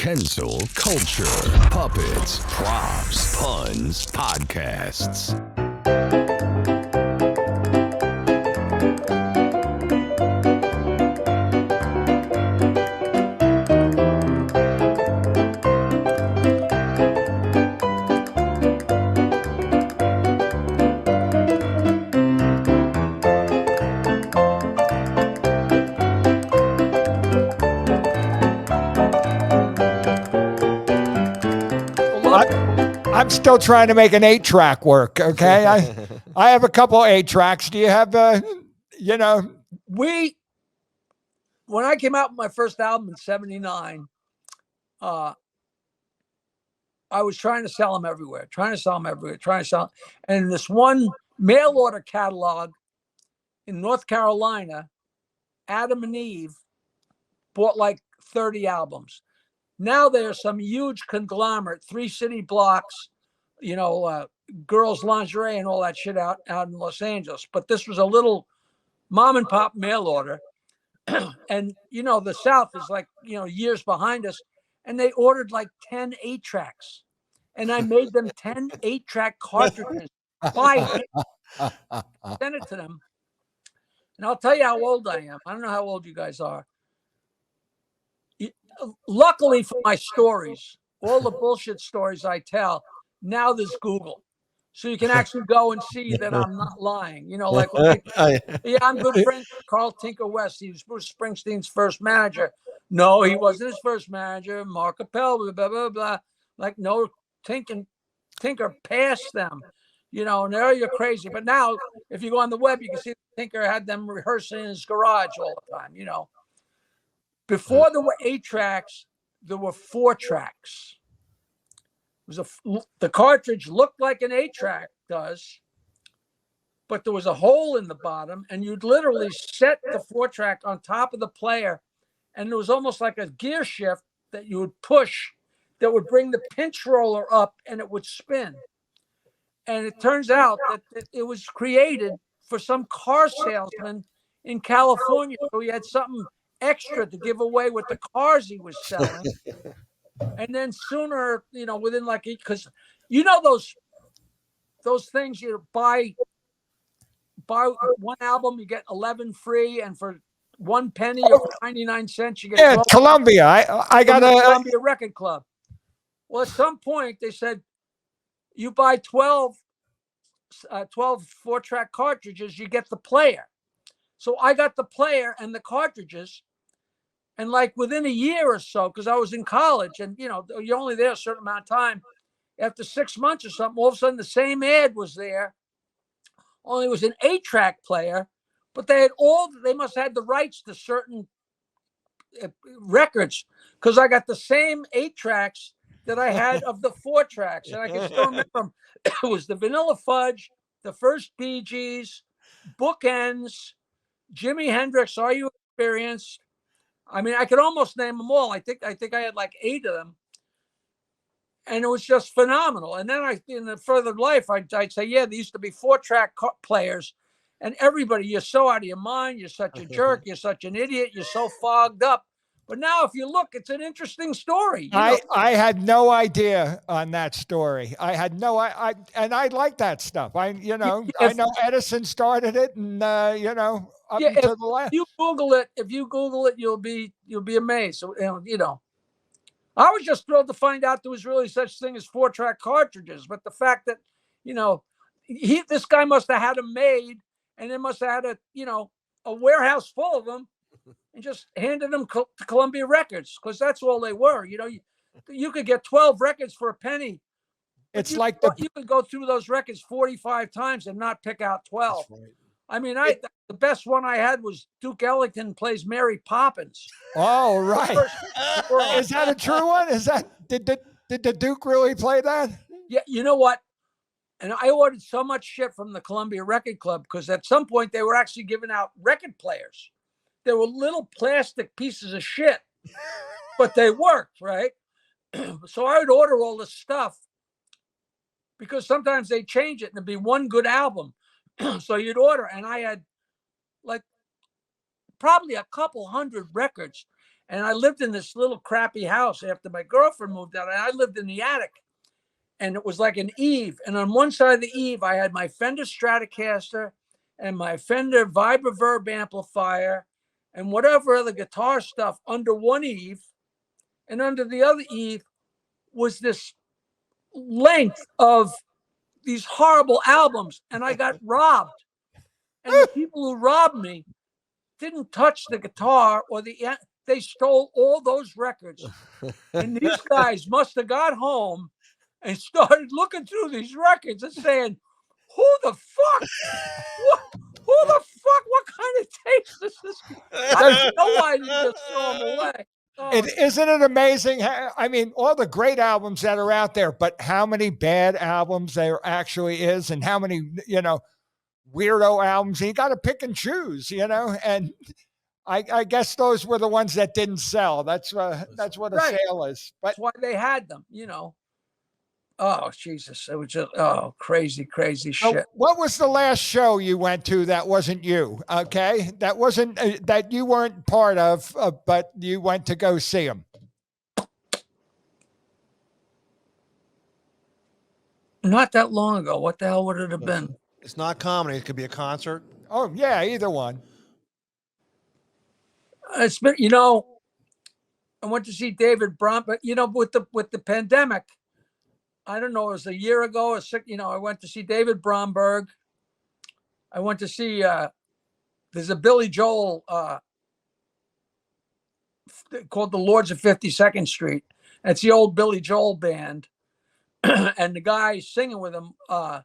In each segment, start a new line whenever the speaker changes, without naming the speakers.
Kensil Culture, Puppets, Props, Puns, Podcasts.
I'm still trying to make an 8-track work. Okay, I have a couple 8-tracks. Do you have
When I came out with my first album in '79, I was trying to sell them everywhere. And this one mail order catalog in North Carolina, Adam and Eve bought like 30 albums. Now there's some huge conglomerate, 3 city blocks, girls' lingerie and all that shit out in Los Angeles. But this was a little mom and pop mail order. And, the South is like, years behind us. And they ordered like 10 8-tracks. And I made them 10 8-track cartridges by hand. Sent it to them. And I'll tell you how old I am. I don't know how old you guys are. Luckily for my stories, all the bullshit stories I tell, now there's Google. So you can actually go and see that I'm not lying. I'm good friends with Carl Tinker West. He was Bruce Springsteen's first manager. No, he wasn't his first manager. Mark Appel, blah, blah, blah. Like, no, Tinker passed them. And there you're crazy. But now, if you go on the web, you can see Tinker had them rehearsing in his garage all the time, Before there were 8 tracks, there were 4 tracks. The cartridge looked like an 8-track does, but there was a hole in the bottom, and you'd literally set the 4-track on top of the player, and there was almost like a gear shift that you would push that would bring the pinch roller up, and it would spin. And it turns out that it was created for some car salesman in California, so he had something extra to give away with the cars he was selling. And then sooner, within because those things you buy one album, you get 11 free, and for 1 penny or for 99 cents, you get 12.
Columbia. I got a
Columbia Record Club. Well, at some point they said you buy 12 4-track cartridges, you get the player. So I got the player and the cartridges. And within a year or so, because I was in college and, you're only there a certain amount of time. After 6 months or something, all of a sudden the same ad was there. Only it was an 8-track player, but they must have had the rights to certain records, because I got the same 8 tracks that I had of the 4 tracks. And I can still remember them. It was the Vanilla Fudge, the first Bee Gees, Bookends, Jimi Hendrix, Are You Experienced? I mean, I could almost name them all. I think I had like 8 of them, and it was just phenomenal. And then in the further life, I'd say, yeah, there used to be 4-track players, and everybody, you're so out of your mind, you're such a jerk, you're such an idiot, you're so fogged up. But now, if you look, it's an interesting story.
I had no idea on that story. I had no, and I like that stuff. I know Edison started it, and up until the last.
If you Google it, you'll be amazed. So, I was just thrilled to find out there was really such thing as 4-track cartridges. But the fact that, this guy must have had them made, and then must have had a warehouse full of them, and just handed them to Columbia Records, because that's all they were. You could get 12 records for a penny.
It's
you could go through those records 45 times and not pick out 12. Right. I mean, the best one I had was Duke Ellington plays Mary Poppins.
Oh, right. Is that a true one? Did the Duke really play that?
Yeah, you know what? And I ordered so much shit from the Columbia Record Club, because at some point they were actually giving out record players. They were little plastic pieces of shit, but they worked, right? So I would order all this stuff, because sometimes they change it and it'd be one good album. So you'd order, and I had probably a couple hundred records, And I lived in this little crappy house after my girlfriend moved out. And I lived in the attic. And it was like an eave. And on one side of the eave, I had my Fender Stratocaster and my Fender Vibra-Verb amplifier and whatever other guitar stuff under one eave. And under the other eve was this length of these horrible albums. And I got robbed. And the people who robbed me didn't touch the guitar or they stole all those records. And these guys must have got home and started looking through these records and saying, who the fuck? Who the fuck? What kind of taste is this? I know why they just throw them away. Oh.
Isn't it amazing? I mean, all the great albums that are out there, but how many bad albums there actually is, and how many, weirdo albums. You got to pick and choose, and I guess those were the ones that didn't sell. That's what a sale is. But
that's why they had them, Oh, Jesus. It was just, crazy shit.
What was the last show you went to that wasn't you? Okay. That wasn't, that you weren't part of, but you went to go see them.
Not that long ago. What the hell would it have been?
It's not comedy. It could be a concert.
Oh, yeah. Either one.
It's been, I went to see David Bromberg, but, with the pandemic, I don't know, it was a year ago or six, I went to see David Bromberg. I went to see, there's a Billy Joel called the Lords of 52nd Street. It's the old Billy Joel band. And the guy singing with him, I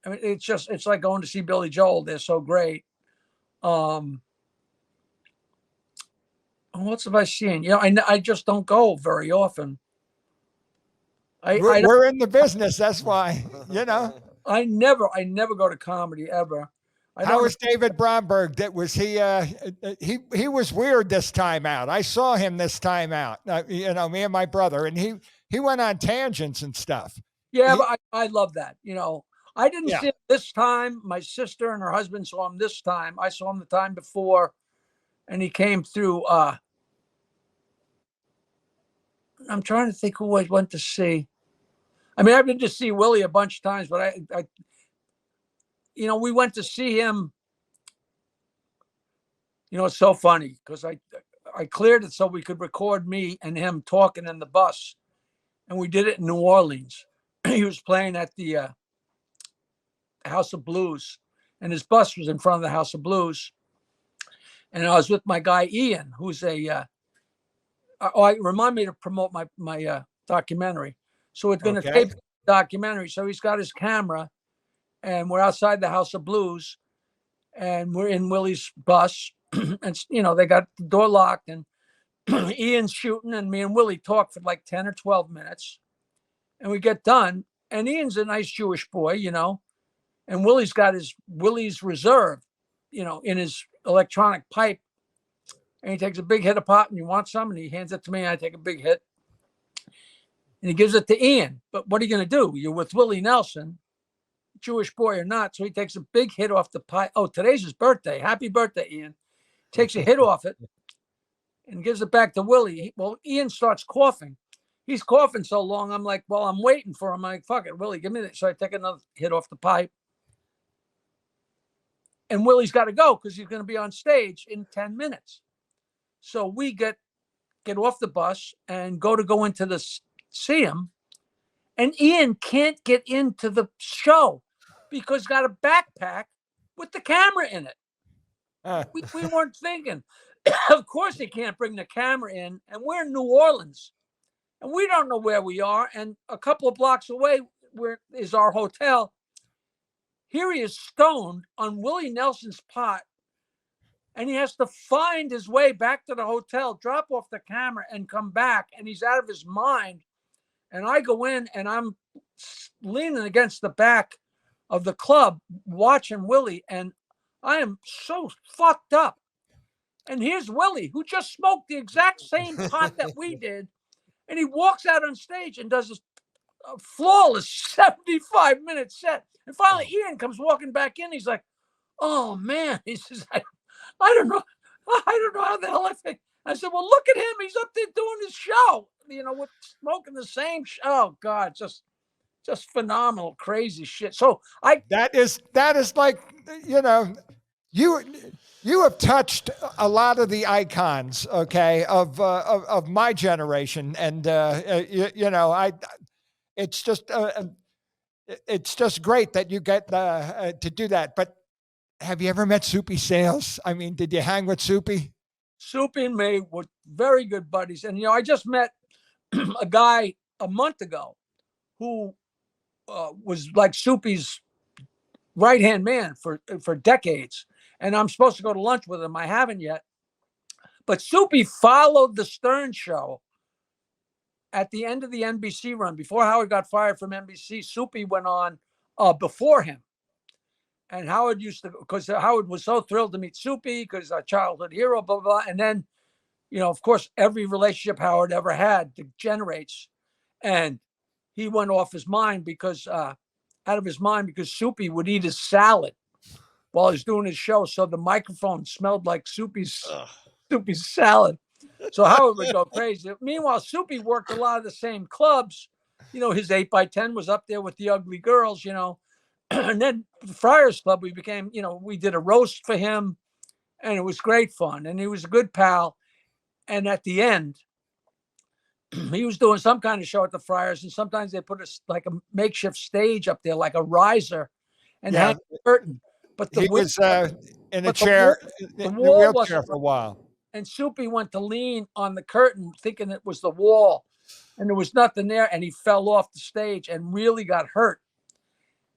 mean, it's like going to see Billy Joel. They're so great. What have I seen? I just don't go very often.
We're in the business. That's why,
I never go to comedy ever.
How was David Bromberg? That was he was weird this time out. I saw him this time out. Me and my brother, and he went on tangents and stuff.
Yeah, but I love that. I didn't see him this time. My sister and her husband saw him this time. I saw him the time before, and he came through. I'm trying to think who I went to see. I mean, I've been to see Willie a bunch of times, but we went to see him. It's so funny because I cleared it so we could record me and him talking in the bus, and we did it in New Orleans. He was playing at the House of Blues, and his bus was in front of the House of Blues, and I was with my guy Ian, who's remind me to promote my documentary. So we're going to tape the documentary. So he's got his camera, and we're outside the House of Blues, and we're in Willie's bus, and they got the door locked, and Ian's shooting, and me and Willie talk for like 10 or 12 minutes, and we get done, and Ian's a nice Jewish boy, and Willie's got his Willie's Reserve, in his electronic pipe, and he takes a big hit of pot, and you want some, and he hands it to me, and I take a big hit. And he gives it to Ian. But what are you going to do? You're with Willie Nelson, Jewish boy or not. So he takes a big hit off the pie. Oh, today's his birthday. Happy birthday, Ian. Takes a hit off it and gives it back to Willie. Well, Ian starts coughing. He's coughing so long. I'm like, well, I'm waiting for him. I'm like, fuck it, Willie, give me that. So I take another hit off the pipe. And Willie's got to go because he's going to be on stage in 10 minutes. So we get off the bus and go into the see him, and Ian can't get into the show because he's got a backpack with the camera in it. We weren't thinking. Of course he can't bring the camera in, and we're in New Orleans, and we don't know where we are, and a couple of blocks away is our hotel. Here he is stoned on Willie Nelson's pot, and he has to find his way back to the hotel, drop off the camera, and come back, and he's out of his mind. And I go in, and I'm leaning against the back of the club watching Willie, and I am so fucked up. And here's Willie, who just smoked the exact same pot that we did, and he walks out on stage and does a flawless 75-minute set. And finally, Ian comes walking back in. He's like, "Oh man," he says, "I don't know how the hell I think." I said, well, look at him. He's up there doing his show, with smoking the same. Oh God, just phenomenal, crazy shit. So
that is like, you have touched a lot of the icons, okay, of my generation, and it's just it's just great that you get to do that. But have you ever met Soupy Sales? I mean, did you hang with Soupy?
Soupy and me were very good buddies, and I just met a guy a month ago who was like Soupy's right hand man for decades, and I'm supposed to go to lunch with him. I haven't yet, but Soupy followed the Stern Show at the end of the NBC run before Howard got fired from NBC. Soupy went on before him, and Howard because Howard was so thrilled to meet Soupy because our childhood hero, blah, blah, blah. And then, of course, every relationship Howard ever had degenerates, and he went off his mind because Soupy would eat his salad while he was doing his show. So the microphone smelled like Soupy's salad. So Howard would go crazy. Meanwhile, Soupy worked a lot of the same clubs. His 8x10 was up there with the ugly girls, And then the Friars Club, we became, we did a roast for him, and it was great fun. And he was a good pal. And at the end, he was doing some kind of show at the Friars, and sometimes they put a makeshift stage up there, like a riser, and hang a curtain. But
he was in a chair,
the
in
wall
a wheelchair
wasn't
for a while.
And Soupy went to lean on the curtain, thinking it was the wall, and there was nothing there, and he fell off the stage and really got hurt.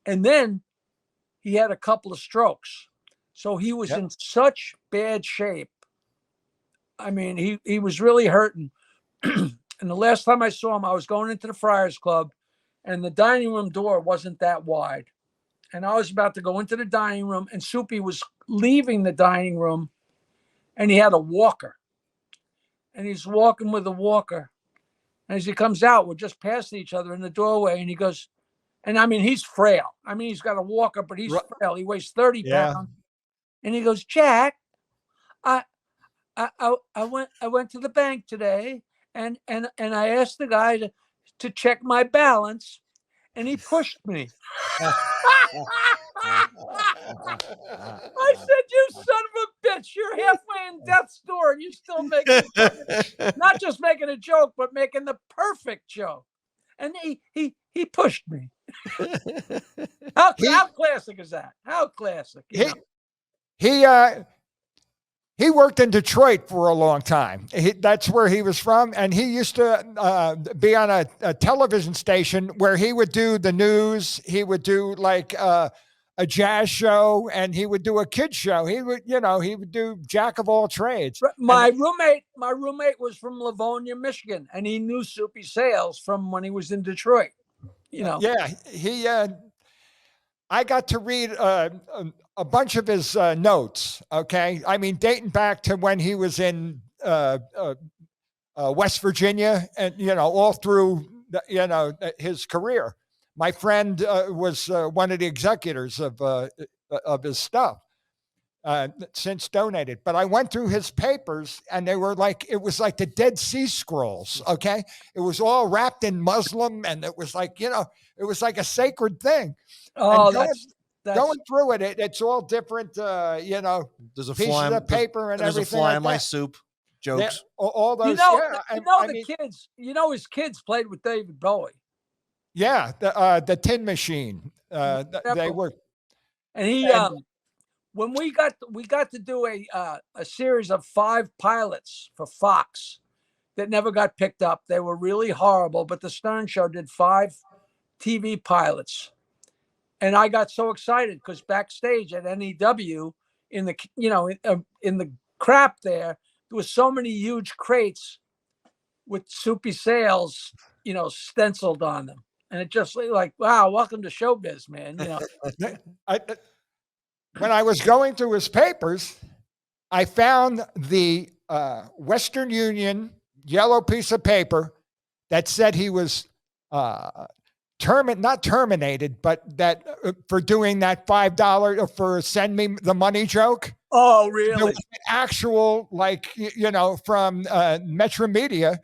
And then he had a couple of strokes, so he was in such bad shape. I mean, he was really hurting. And the last time I saw him, I was going into the Friars Club, and the dining room door wasn't that wide. And I was about to go into the dining room, and Soupy was leaving the dining room, and he had a walker. And he's walking with a walker. And as he comes out, we're just passing each other in the doorway, and he goes, and I mean, he's frail. I mean, he's got a walker, but he's frail. He weighs 30 pounds. And he goes, Jack, I went to the bank today, and I asked the guy to check my balance, and he pushed me. I said, you son of a bitch, you're halfway in death's door, and you're still not just making a joke, but making the perfect joke. And he pushed me. How classic is that? How classic.
He worked in Detroit for a long time. That's where he was from. And he used to be on a television station where he would do the news. He would do like a jazz show, and he would do a kid show. He would do jack of all trades.
My roommate was from Livonia, Michigan, and he knew Soupy Sales from when he was in Detroit.
Yeah, I got to read a bunch of his notes. Okay, I mean, dating back to when he was in West Virginia, and all through his career. My friend was one of the executors of his stuff. Since donated, but I went through his papers, and it was like the Dead Sea Scrolls. Okay, it was all wrapped in Muslim, and it was like it was like a sacred thing.
Oh,
going through it, it's all different. There's
a
pieces
fly,
of paper and
there's
everything.
A fly
like
in my
that.
soup jokes.
All those. Kids. His kids played with David Bowie.
Yeah, the Tin Machine. They were,
and he. When we got to do a series of 5 pilots for Fox that never got picked up. They were really horrible, but the Stern Show did 5 TV pilots, and I got so excited because backstage at NEW in the crap there was so many huge crates with Soupy Sales stenciled on them, and it just like, wow, welcome to showbiz, man.
When I was going through his papers, I found the Western Union yellow piece of paper that said he was not terminated, but that for doing that $5 for send me the money joke.
Oh,
There
really?
was an actual, like, from Metro Media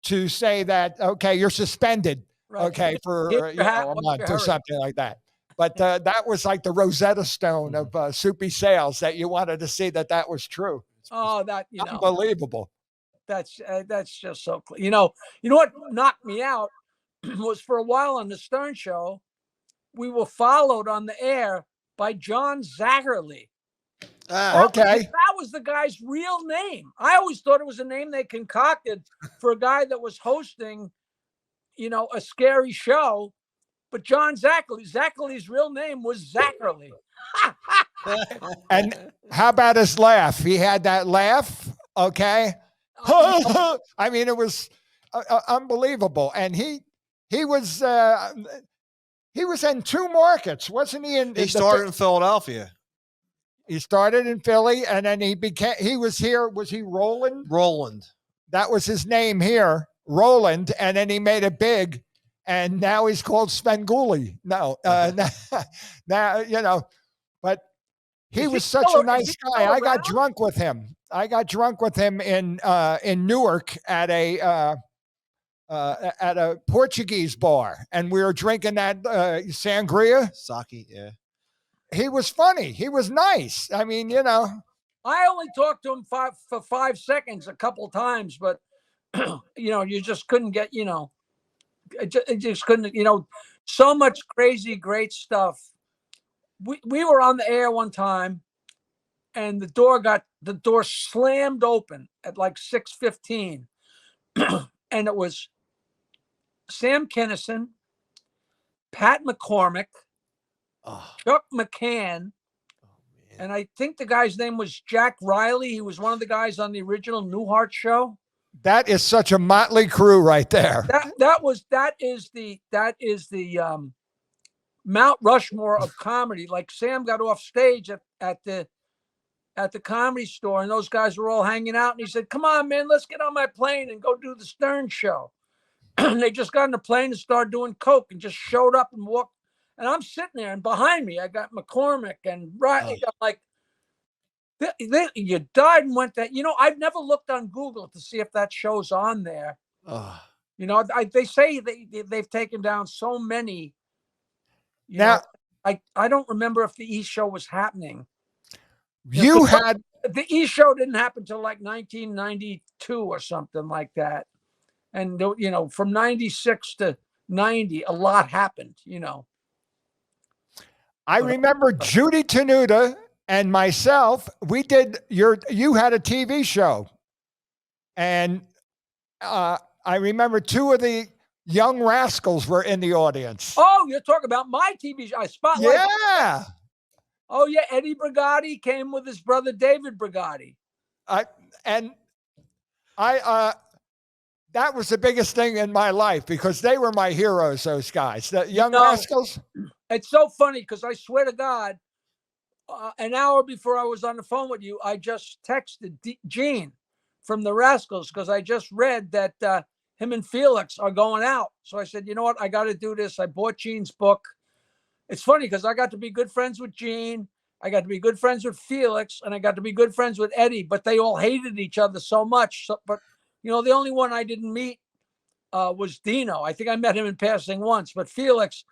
to say that, okay, you're suspended,
Right.
okay,
Hit
for
your hat
a
once you
month or
hurry.
something like that. But that was like the Rosetta Stone of Soupy Sales, that you wanted to see that was true.
Oh,
Unbelievable.
that's just so cool. You know what knocked me out was for a while on the Stern Show, we were followed on the air by John Zacherle.
Okay.
That was the guy's real name. I always thought it was a name they concocted for a guy that was hosting, a scary show. But John Zacherle's real name was Zacherle.
And how about his laugh? He had that laugh, okay? I mean, it was unbelievable. And he was in two markets, wasn't he?
He started in Philadelphia.
He started in Philly, and then he was here. Was he Roland?
Roland.
That was his name here, Roland. And then he made it big, and now he's called Svengoolie. No, now, but he was such a nice guy. I got drunk with him. In Newark at a Portuguese bar, and we were drinking that sangria.
Sake, yeah.
He was funny. He was nice. I mean,
I only talked to him for 5 seconds a couple times, but you just couldn't get, it just couldn't, so much crazy, great stuff. We were on the air one time, and the door slammed open at like 6:15, and it was Sam Kinison, Pat McCormick, Chuck McCann, and I think the guy's name was Jack Riley. He was one of the guys on the original Newhart show.
That is such a motley crew right there.
That is the Mount Rushmore of comedy. Like, Sam got off stage at the Comedy Store, and those guys were all hanging out, and he said, "Come on, man, let's get on my plane and go do the Stern Show." And they just got on the plane and started doing coke and just showed up and walked. And I'm sitting there, and behind me, I got McCormick and Riley. I'm like, you died and went that. I've never looked on Google to see if that show's on there. They say they've taken down so many. I don't remember if the E Show was happening. The E Show didn't happen till like 1992 or something like that. And, from 96 to 90, a lot happened,
I remember Judy Tenuta and myself, you had a TV show. And I remember two of the Young Rascals were in the audience.
Oh, you're talking about my TV show. Spotlight.
Yeah.
Oh, yeah. Eddie Brigatti came with his brother, David Brigatti.
That was the biggest thing in my life, because they were my heroes, those guys, the Young Rascals.
It's so funny, because I swear to God, an hour before I was on the phone with you, I just texted Gene from the Rascals, because I just read that him and Felix are going out. So I said, you know what? I got to do this. I bought Gene's book. It's funny, because I got to be good friends with Gene. I got to be good friends with Felix, and I got to be good friends with Eddie, but they all hated each other so much. But the only one I didn't meet was Dino. I think I met him in passing once, but Felix,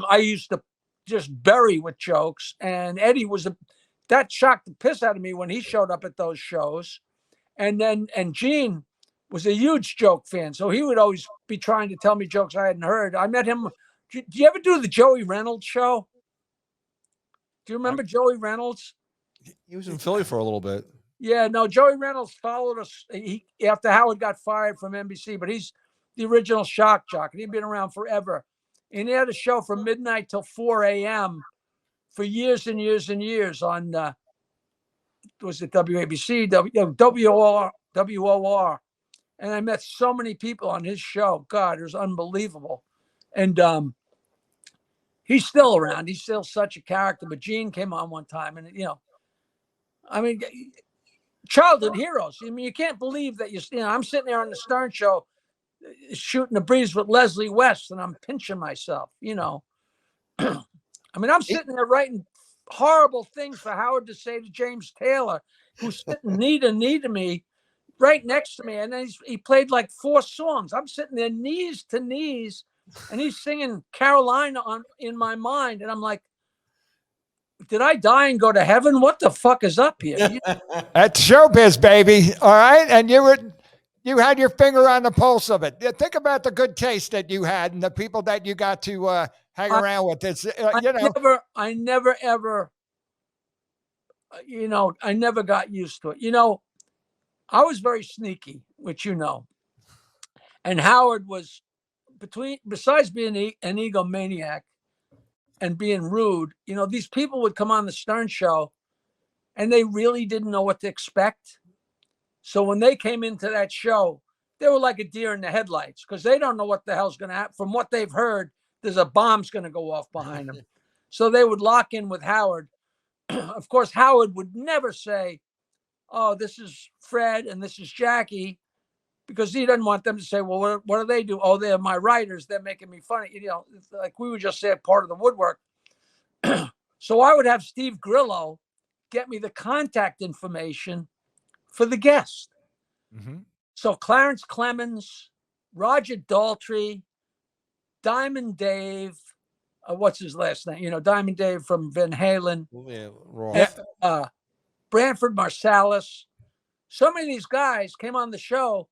I used to just bury with jokes. And Eddie that shocked the piss out of me when he showed up at those shows. And Gene was a huge joke fan. So he would always be trying to tell me jokes I hadn't heard. I met him. Do you ever do the Joey Reynolds show? Do you remember Joey Reynolds?
He was in Philly for a little bit.
Yeah, no, Joey Reynolds followed us after Howard got fired from NBC, but he's the original shock jock, and he'd been around forever. And he had a show from midnight till 4 a.m. for years and years and years on, was it WABC, WOR. And I met so many people on his show. God, it was unbelievable. And he's still around. He's still such a character. But Gene came on one time, and, childhood heroes. You can't believe that I'm sitting there on the Stern Show shooting the breeze with Leslie West, and I'm pinching myself, I'm sitting there writing horrible things for Howard to say to James Taylor, who's sitting knee to me, right next to me. And then he played like 4 songs. I'm sitting there knees to knees, and he's singing Carolina in my mind. And I'm like, did I die and go to heaven? What the fuck is up here?
That's showbiz, baby. All right. And you had your finger on the pulse of it. Think about the good taste that you had and the people that you got to hang around with. It's,
I never ever, I never got used to it. I was very sneaky, which and Howard was besides being an egomaniac and being rude, these people would come on the Stern Show and they really didn't know what to expect. So when they came into that show, they were like a deer in the headlights because they don't know what the hell's going to happen. From what they've heard, there's a bomb's going to go off behind them. So they would lock in with Howard. Of course, Howard would never say, oh, this is Fred and this is Jackie, because he doesn't want them to say, well, what do they do? Oh, they're my writers. They're making me funny. Like we would just say part of the woodwork. So I would have Steve Grillo get me the contact information for the guest.
Mm-hmm.
So Clarence Clemens, Roger Daltrey, Diamond Dave, what's his last name? Diamond Dave from Van Halen. Branford Marsalis. So many of these guys came on the show,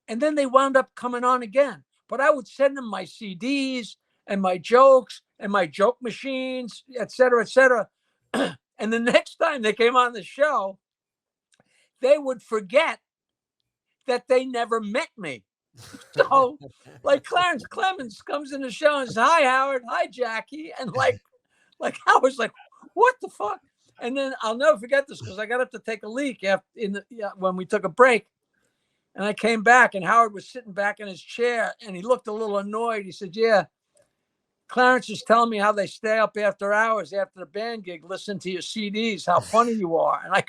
and then they wound up coming on again. But I would send them my CDs and my jokes and my joke machines, et cetera, et cetera. And the next time they came on the show, they would forget that they never met me. So, like Clarence Clemens comes in the show and says, "Hi, Howard. Hi, Jackie." And like Howard's like, "What the fuck?" And then I'll never forget this because I got up to take a leak when we took a break. And I came back and Howard was sitting back in his chair and he looked a little annoyed. He said, "Yeah, Clarence is telling me how they stay up after hours after the band gig, listen to your CDs, how funny you are." And I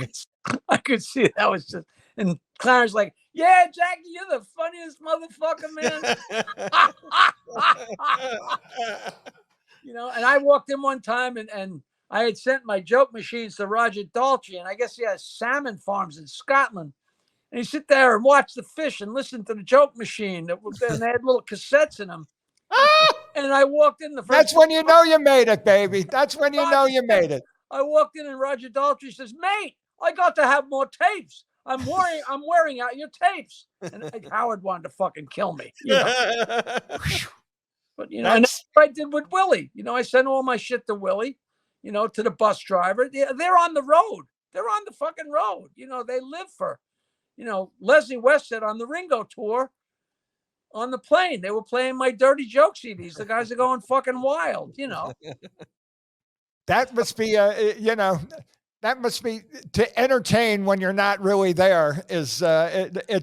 could see that was just, and Clarence like, "Yeah, Jackie, you're the funniest motherfucker, man." And I walked in one time and I had sent my joke machines to Roger Daltrey, and I guess he has salmon farms in Scotland. And you sit there and watch the fish and listen to the joke machine. And they had little cassettes in them. And I walked in the first.
That's when you know you made it, baby. That's when you know you made it.
I walked in and Roger Daltrey says, "Mate, I got to have more tapes. I'm wearing out your tapes." And Howard wanted to fucking kill me. But and that's what I did with Willie. I sent all my shit to Willie, to the bus driver. They're on the road. They're on the fucking road. They live for. Leslie West said on the Ringo tour, on the plane, they were playing my Dirty Joke CDs. The guys are going fucking wild,
That must be that must be to entertain when you're not really there. It's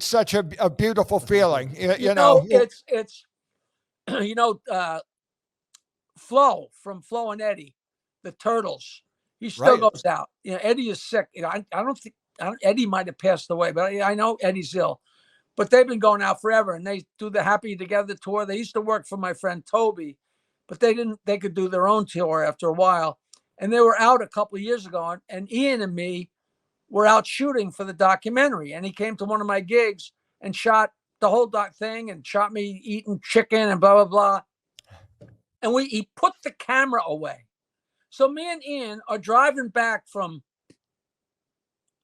such a beautiful feeling.
It's Flo from Flo and Eddie, the Turtles. He still goes out. Eddie is sick. I don't think Eddie might have passed away, but I know Eddie's ill. But they've been going out forever, and they do the Happy Together tour. They used to work for my friend Toby, but they could do their own tour after a while. And they were out a couple of years ago, and Ian and me were out shooting for the documentary. And he came to one of my gigs and shot the whole thing and shot me eating chicken and blah, blah, blah. And he put the camera away. So me and Ian are driving back from,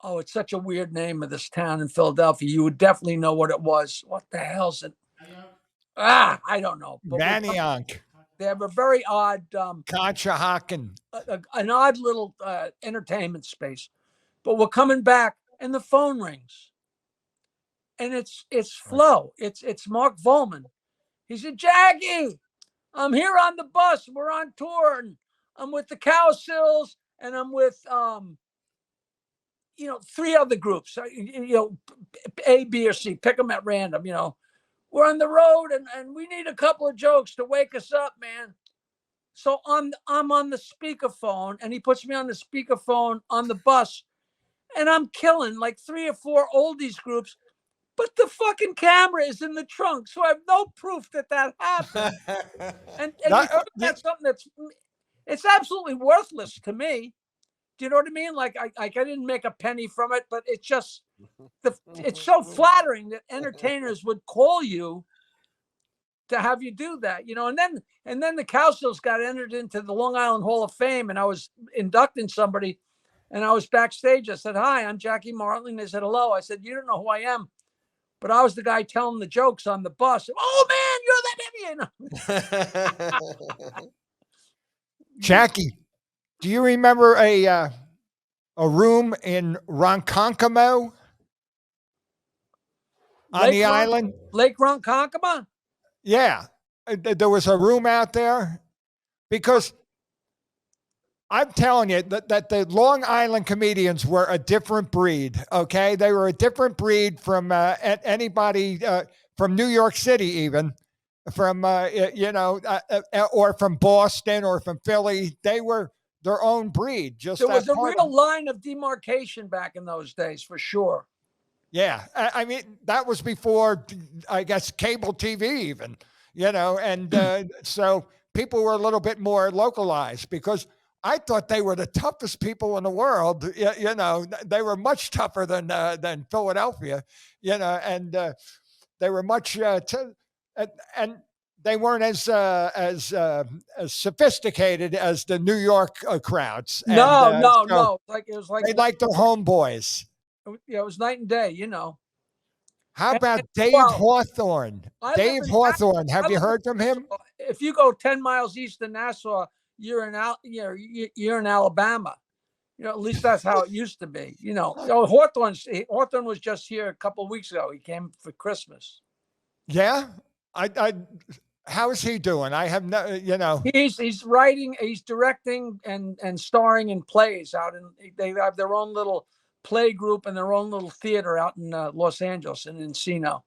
it's such a weird name of this town in Philadelphia. You would definitely know what it was. What the hell's it? I don't know.
Manayunk.
They have a very odd
Conshohocken.
An odd little entertainment space. But we're coming back and the phone rings. And it's Flo. It's Mark Volman. He said, "Jackie, I'm here on the bus. We're on tour, and I'm with the Cowsills, and I'm with 3 other groups. A, B, or C. Pick them at random. We're on the road, and we need a couple of jokes to wake us up, man." So I'm on the speakerphone, and he puts me on the speakerphone on the bus, and I'm killing like 3 or 4 oldies groups. But the fucking camera is in the trunk, so I have no proof that happened. And that's something It's absolutely worthless to me. Do you know what I mean? Like I didn't make a penny from it, but it's just it's so flattering that entertainers would call you to have you do that, you know. And then the Cowsills got entered into the Long Island Hall of Fame, and I was inducting somebody, and I was backstage. I said, "Hi, I'm Jackie Martling." They said, "Hello." I said, "You don't know who I am," but I was the guy telling the jokes on the bus. Oh man, you're that idiot.
Jackie, do you remember a room in Ronkonkoma on the island?
Lake Ronkonkoma?
Yeah. There was a room out there because I'm telling you that the Long Island comedians were a different breed. Okay. They were a different breed from anybody from New York City, even from, or from Boston or from Philly. They were their own breed. Just
There
that
was a
part
real line of demarcation back in those days, for sure.
Yeah, I mean that was before, I guess, cable TV even, and so people were a little bit more localized because I thought they were the toughest people in the world. They were much tougher than Philadelphia, and they were much and they weren't as sophisticated as the New York crowds. And
No, no,
so
no. Like it was like
they liked their homeboys.
yeah, it was night and day, you know.
How about
And,
Dave
well,
Hawthorne?
I live
Dave
in
Hawthorne.
I
Have you
live in
heard from him?
Nassau. If you go 10 miles east of Nassau, you're in Alabama. You know, at least that's how it used to be. Hawthorne was just here a couple of weeks ago. He came for Christmas.
Yeah. I how is he doing? I have no.
He's writing, he's directing and starring in plays out in. They have their own little play group and their own little theater out in Los Angeles and Encino.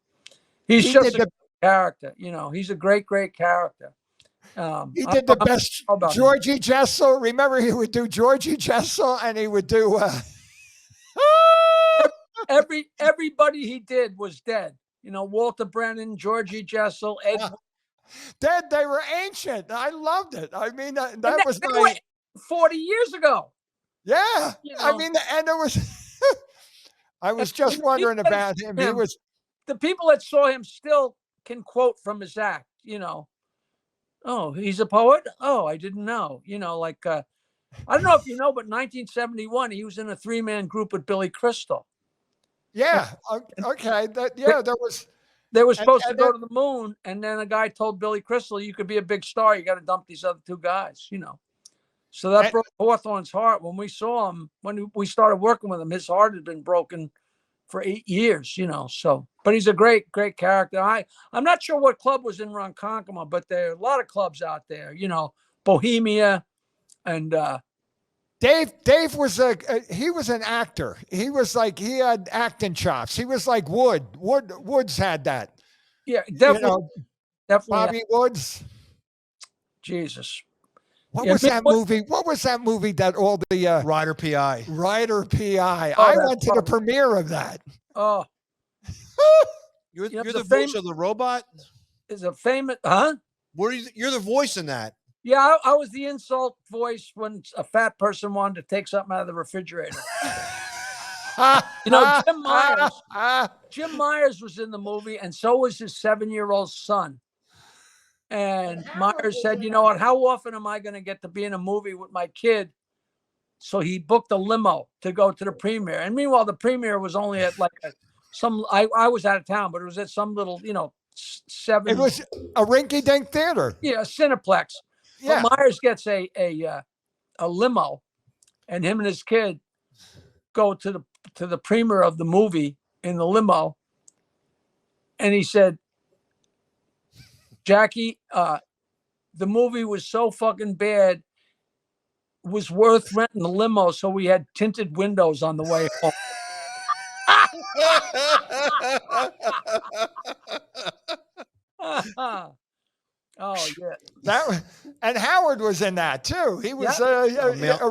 He's
He
just
did
a
the
character. He's a great character.
he did the best Georgie Jessel. Remember, he would do Georgie Jessel, and he would do.
Everybody he did was dead. Walter Brennan, Georgie Jessel, Ed.
Dead. They were ancient. I loved it. I mean, that was
they
my
were 40 years ago.
yeah. I mean, and it was. I was just wondering about him. He was.
The people that saw him still can quote from his act. Oh, he's a poet. Oh, I didn't know. I don't know if you know, but 1971, he was in a 3-man group with Billy Crystal.
Yeah. Okay. There was.
They were supposed to go to the moon, and then a guy told Billy Crystal, "You could be a big star. You got to dump these other two guys." So that broke Hawthorne's heart when we saw him. When we started working with him, his heart had been broken for 8 years. So, but he's a great character. I'm not sure what club was in Ronkonkoma, but there are a lot of clubs out there. Bohemia, and
Dave was he was an actor. He was like, he had acting chops. He was like Woods had that.
Yeah, definitely. Definitely.
Bobby Woods.
Jesus.
What was that movie? What was that movie that all the
Rider PI?
Rider PI.
Oh,
I went to the premiere of that.
Oh.
You're the voice of the robot?
Is a famous, huh?
You're the voice in that.
Yeah, I was the insult voice when a fat person wanted to take something out of the refrigerator. Jim Myers was in the movie, and so was his 7-year-old son. And Myers said, "You know what? How often am I going to get to be in a movie with my kid?" So he booked a limo to go to the premiere. And meanwhile, the premiere was only at like I was out of town, but it was at some little, 7.
It was a rinky-dink theater.
Yeah, a Cineplex.
Yeah.
But Myers gets a limo, and him and his kid go to the premiere of the movie in the limo. And he said, "Jackie, the movie was so fucking bad, it was worth renting the limo, so we had tinted windows on the way home." Oh yeah,
and Howard was in that too. He was a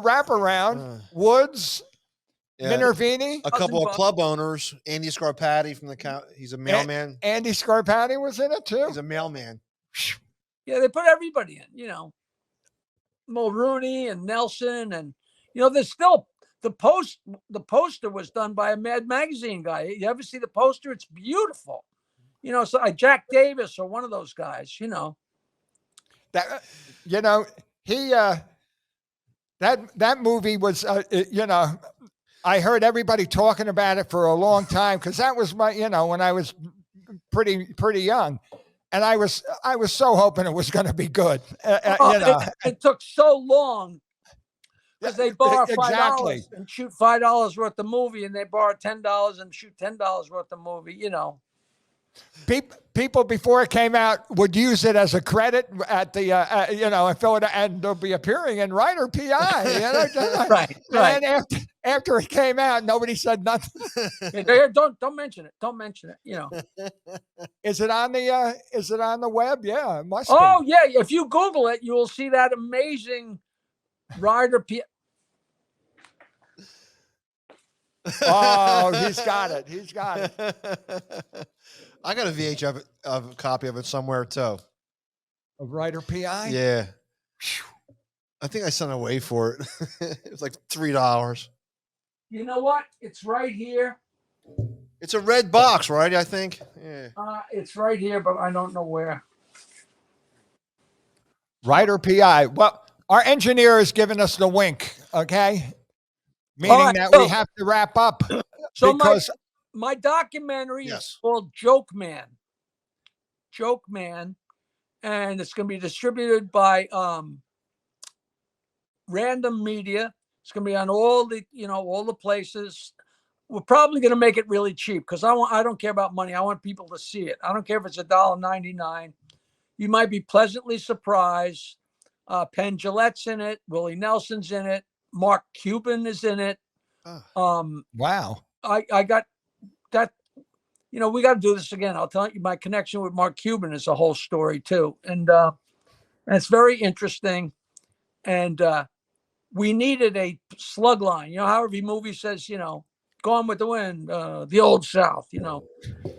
wraparound. Woods, Minervini,
a couple of club owners. Andy Scarpati from he's a mailman.
Andy Scarpati was in it too.
He's a mailman.
Yeah, they put everybody in. Mulrooney and Nelson, and there's still the poster was done by a Mad Magazine guy. You ever see the poster? It's beautiful. So Jack Davis or one of those guys.
That he that movie was I heard everybody talking about it for a long time because that was my when I was pretty young, and I was so hoping it was going to be good.
It took so long because they borrow $5
exactly.
and shoot $5 worth of movie, and they borrow $10 and shoot $10 worth of movie.
People before it came out would use it as a credit at the and fill it, and they'll be appearing in Writer PI.
Right.
And after it came out, nobody said nothing.
Don't mention it. Don't mention it.
Is it on the web? Yeah, it must.
Oh yeah, if you Google it, you will see that amazing Writer PI.
Oh, he's got it. He's got it.
I got a VHS of a copy of it somewhere too.
Of Writer PI?
Yeah. I think I sent away for it. It was like $3.
You know what? It's right here.
It's a red box, right? I think. Yeah.
It's right here, but I don't know where.
Writer PI. Well, our engineer has given us the wink, okay? Meaning that we have to wrap up.
So
because
my documentary is called Joke Man. Joke Man. And it's going to be distributed by Random Media. It's going to be on all the places. We're probably going to make it really cheap because I don't care about money. I want people to see it. I don't care if it's $1.99. You might be pleasantly surprised. Penn Jillette's in it. Willie Nelson's in it. Mark Cuban is in it.
Wow.
I got that. We got to do this again. I'll tell you, my connection with Mark Cuban is a whole story too. And it's very interesting. And we needed a slug line. How every movie says, Gone with the Wind, the Old South,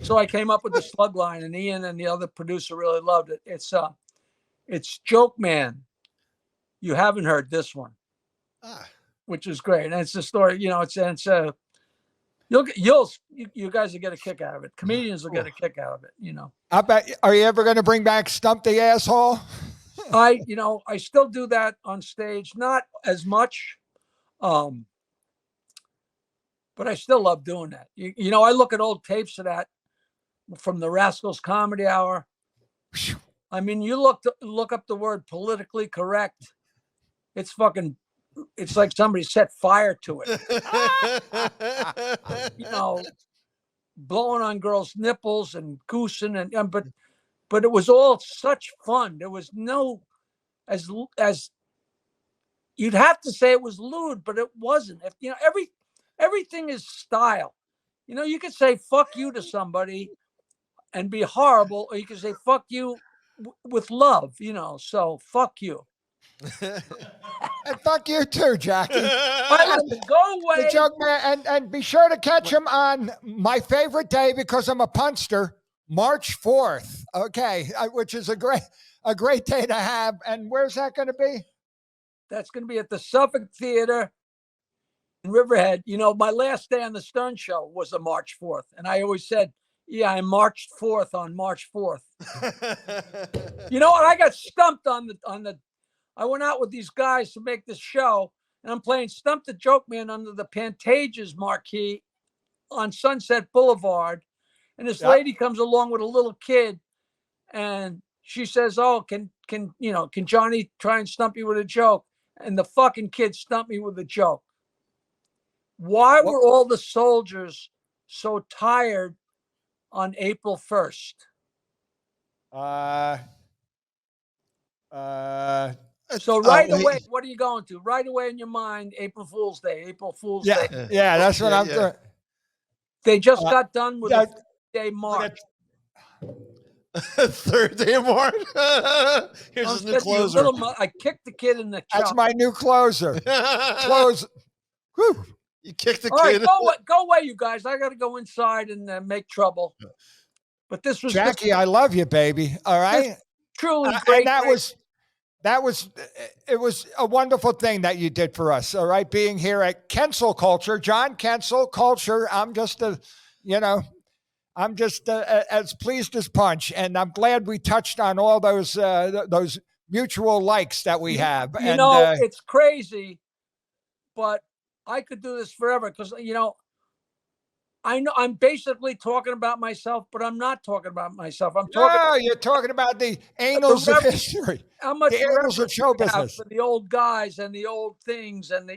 So I came up with the slug line, and Ian and the other producer really loved it. It's Joke Man. You haven't heard this one, which is great. And it's a story, you guys will get a kick out of it. Comedians will get a kick out of it,
I bet. Are you ever going to bring back Stump the Asshole?
I still do that on stage, not as much, but I still love doing that. I look at old tapes of that from the Rascals Comedy Hour. I mean, you look up the word politically correct. It's like somebody set fire to it. Blowing on girls' nipples and goosing but it was all such fun. There was no as you'd have to say it was lewd, but it wasn't. Everything is style. You could say fuck you to somebody and be horrible, or you could say fuck you with love, so fuck you.
And fuck you too, Jackie.
Go away.
The Joke Man, and be sure to catch him on my favorite day because I'm a punster, March 4th. Okay, which is a great day to have. And where's that going to be?
That's going to be at the Suffolk Theater in Riverhead. My last day on the Stern Show was a March 4th, and I always said, "Yeah, I marched 4th on March 4th." You know what? I got stumped on the. I went out with these guys to make this show, and I'm playing Stump the Joke Man under the Pantages marquee on Sunset Boulevard. And this lady comes along with a little kid, and she says, "Oh, can Johnny try and stump you with a joke?" And the fucking kid stumped me with a joke. Why were all the soldiers so tired on April 1st? So right away, what are you going to? Right away in your mind, April Fool's Day, April Fool's Day.
Yeah, that's what I'm doing.
They just got done with the day march.
Third day of March. Here's his new closer.
I kicked the kid in the chop.
That's my new closer. Whew.
You kicked the
All
kid.
Right, go away, you guys. I got to go inside and make trouble. But this was
Jackie. I love you, baby. All right.
Truly great.
And it was a wonderful thing that you did for us. All right. Being here at Kensil Culture, John Kensil Culture. I'm just as pleased as punch. And I'm glad we touched on all those mutual likes that we have.
It's crazy, but I could do this forever because, I know I'm basically talking about myself, but I'm not talking about myself.
You're talking about the annals of history.
How much
the annals of show
we have
business.
for the old guys and the old things, and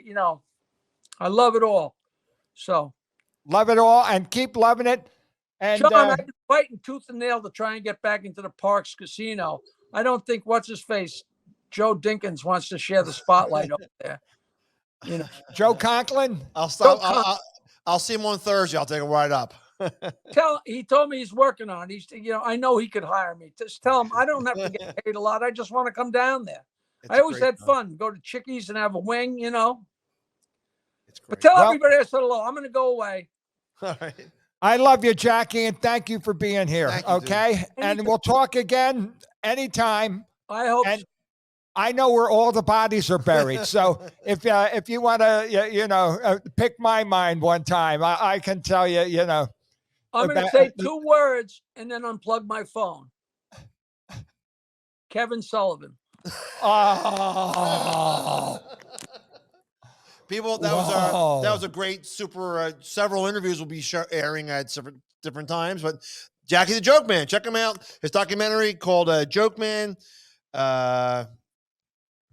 I love it all. So
love it all and keep loving it. And
John, I've been fighting tooth and nail to try and get back into the Parks Casino. I don't think what's his face, Joe Dinkins, wants to share the spotlight over there.
Joe Conklin.
I'll see him on Thursday. I'll take him right up.
He told me he's working on it. I know he could hire me. Just tell him I don't have to get paid a lot. I just want to come down there. I always had fun. Go to Chickies and have a wing, It's great. But tell everybody I said hello. I'm going to go away.
All right.
I love you, Jackie, and thank you for being here.
Thank you,
okay, and we'll talk again anytime.
I hope. So.
I know where all the bodies are buried. So if you want to, pick my mind one time, I can tell you,
I'm going to say 2 words and then unplug my phone. Kevin Sullivan.
Oh.
People, that was a great super. Several interviews will be airing at different times. But Jackie the Joke Man, check him out. His documentary called Joke Man.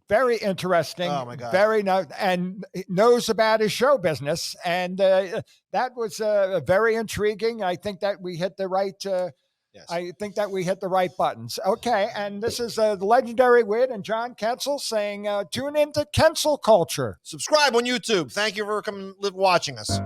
Very interesting.
Oh my God!
And knows about his show business, and that was very intriguing. I think that we hit the right.
Yes.
I think that we hit the right buttons. Okay, and this is the legendary Wit and John Kensil saying, "Tune into Kensil Culture.
Subscribe on YouTube. Thank you for watching us."